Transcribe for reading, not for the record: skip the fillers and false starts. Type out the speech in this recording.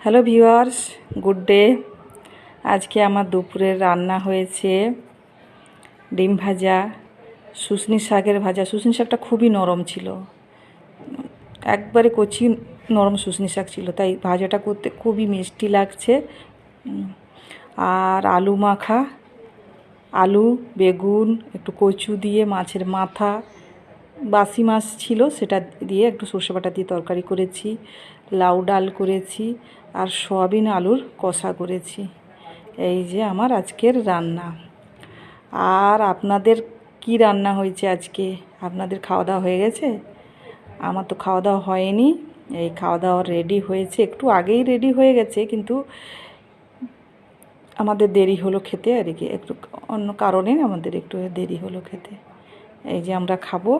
Hello viewers, good day. আজকে আমার দুপুরের রান্না হয়েছে ডিম ভাজা, শুশনি শাকের ভাজা। শুশনি শাকটা খুবই নরম ছিল, একবারে কচি নরম শুশনি শাক ছিল, তাই ভাজাটা করতে খুবই মিষ্টি লাগছে। আর আলু মাখা, আলু বেগুন একটু কচু দিয়ে, মাছের মাথা, বাসি মাছ ছিল সেটা দিয়ে একটু সর্ষে বাটা দিয়ে তরকারি করেছি, লাউ ডাল করেছি, আর সয়াবিন আলুর কষা করেছি। এই যে আমার আজকের রান্না। আর আপনাদের কি রান্না হয়েছে আজকে? আপনাদের খাওয়া দাওয়া হয়ে গেছে? আমার তো খাওয়া দাওয়া হয়নি। এই খাওয়া দাওয়া রেডি হয়েছে, একটু আগেই রেডি হয়ে গেছে, কিন্তু আমাদের দেরি হলো খেতে আর কি, একটু অন্য কারণে আমাদের একটু দেরি হলো খেতে। এই যে আমরা খাবো।